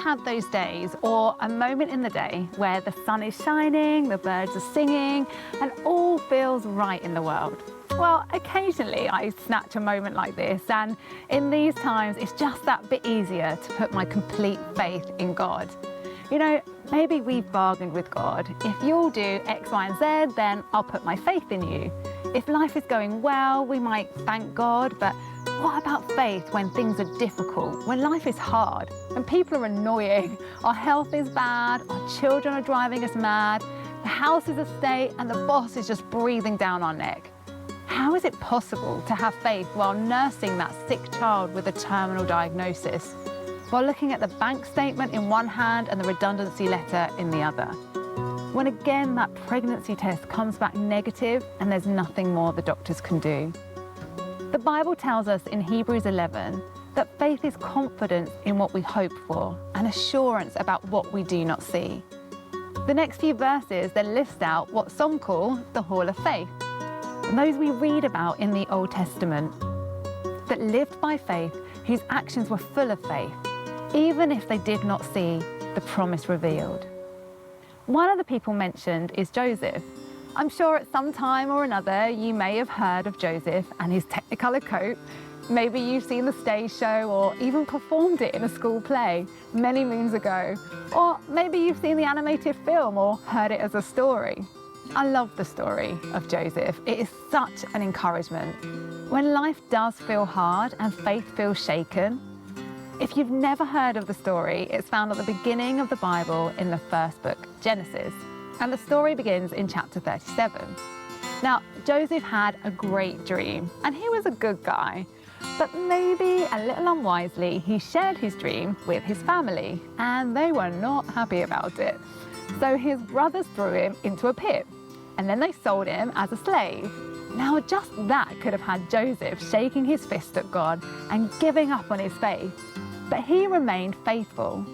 had those days or a moment in the day where the sun is shining, the birds are singing, and all feels right in the world? Well, occasionally I snatch a moment like this, and in these times it's just that bit easier to put my complete faith in God. You know, maybe we've bargained with God. If you'll do X, Y, and Z, then I'll put my faith in you. If life is going well, we might thank God, but what about faith when things are difficult, when life is hard, when people are annoying, our health is bad, our children are driving us mad, the house is a state, and the boss is just breathing down our neck? How is it possible to have faith while nursing that sick child with a terminal diagnosis, while looking at the bank statement in one hand and the redundancy letter in the other? When again that pregnancy test comes back negative and there's nothing more the doctors can do. The Bible tells us in Hebrews 11 that faith is confidence in what we hope for and assurance about what we do not see. The next few verses then list out what some call the Hall of Faith, those we read about in the Old Testament, that lived by faith, whose actions were full of faith, even if they did not see the promise revealed. One of the people mentioned is Joseph. I'm sure at some time or another you may have heard of Joseph and his Technicolor coat. Maybe you've seen the stage show or even performed it in a school play many moons ago. Or maybe you've seen the animated film or heard it as a story. I love the story of Joseph. It is such an encouragement. When life does feel hard and faith feels shaken, if you've never heard of the story, it's found at the beginning of the Bible in the first book, Genesis. And the story begins in chapter 37. Now, Joseph had a great dream, and he was a good guy. But maybe a little unwisely, he shared his dream with his family, and they were not happy about it. So his brothers threw him into a pit, and then they sold him as a slave. Now, just that could have had Joseph shaking his fist at God and giving up on his faith. But he remained faithful.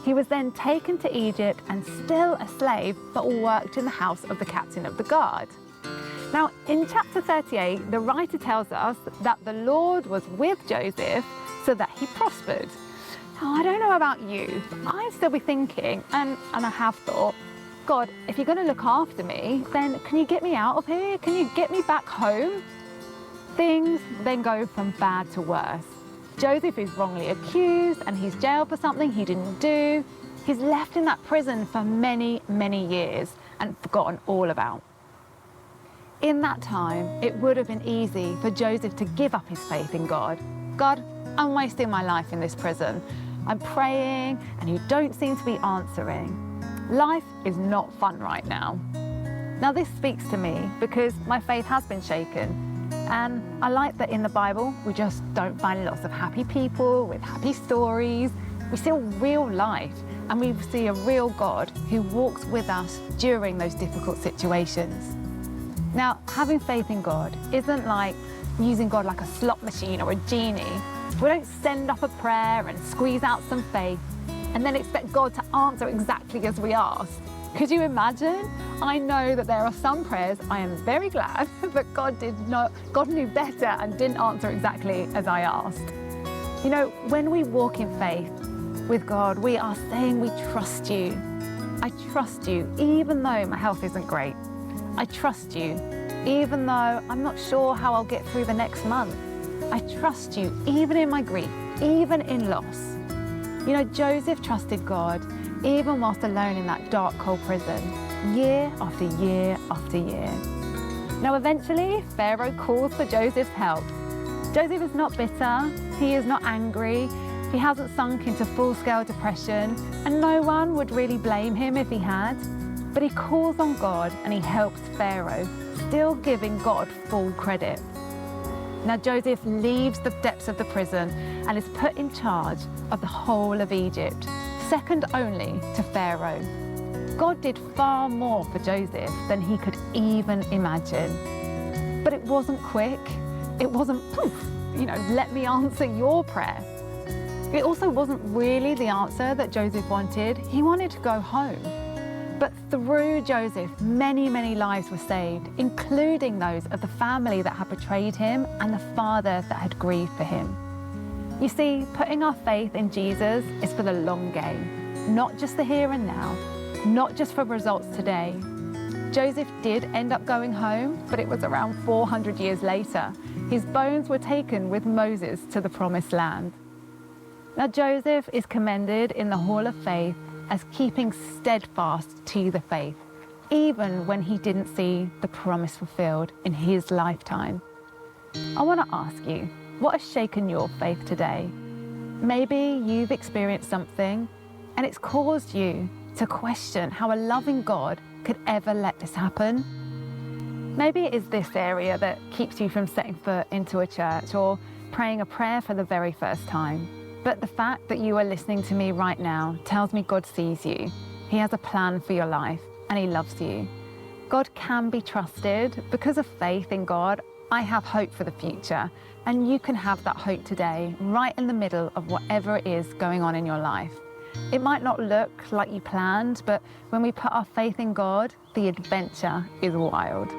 He was then taken to Egypt and still a slave, but worked in the house of the captain of the guard. Now, in chapter 38, the writer tells us that the Lord was with Joseph so that he prospered. Now, I don't know about you, but I'd still be thinking, and I have thought, God, if you're going to look after me, then can you get me out of here? Can you get me back home? Things then go from bad to worse. Joseph is wrongly accused and he's jailed for something he didn't do. He's left in that prison for many, many years and forgotten all about. In that time, it would have been easy for Joseph to give up his faith in God. God, I'm wasting my life in this prison. I'm praying and you don't seem to be answering. Life is not fun right now. Now this speaks to me because my faith has been shaken. And I like that in the Bible, we just don't find lots of happy people with happy stories. We see real life and we see a real God who walks with us during those difficult situations. Now, having faith in God isn't like using God like a slot machine or a genie. We don't send up a prayer and squeeze out some faith and then expect God to answer exactly as we ask. Could you imagine? I know that there are some prayers I am very glad that God knew better and didn't answer exactly as I asked. You know, when we walk in faith with God, we are saying we trust you. I trust you even though my health isn't great. I trust you even though I'm not sure how I'll get through the next month. I trust you even in my grief, even in loss. You know, Joseph trusted God even whilst alone in that dark, cold prison, year after year after year. Now, eventually, Pharaoh calls for Joseph's help. Joseph is not bitter, he is not angry, he hasn't sunk into full-scale depression, and no one would really blame him if he had. But he calls on God and he helps Pharaoh, still giving God full credit. Now, Joseph leaves the depths of the prison and is put in charge of the whole of Egypt, second only to Pharaoh. God did far more for Joseph than he could even imagine. But it wasn't quick. It wasn't, poof, let me answer your prayer. It also wasn't really the answer that Joseph wanted. He wanted to go home. But through Joseph, many, many lives were saved, including those of the family that had betrayed him and the father that had grieved for him. You see, putting our faith in Jesus is for the long game, not just the here and now, not just for results today. Joseph did end up going home, but it was around 400 years later. His bones were taken with Moses to the promised land. Now, Joseph is commended in the Hall of Faith as keeping steadfast to the faith, even when he didn't see the promise fulfilled in his lifetime. I want to ask you, what has shaken your faith today? Maybe you've experienced something and it's caused you to question how a loving God could ever let this happen. Maybe it is this area that keeps you from setting foot into a church or praying a prayer for the very first time. But the fact that you are listening to me right now tells me God sees you. He has a plan for your life and He loves you. God can be trusted. Because of faith in God, I have hope for the future, and you can have that hope today, right in the middle of whatever it is going on in your life. It might not look like you planned, but when we put our faith in God, the adventure is wild.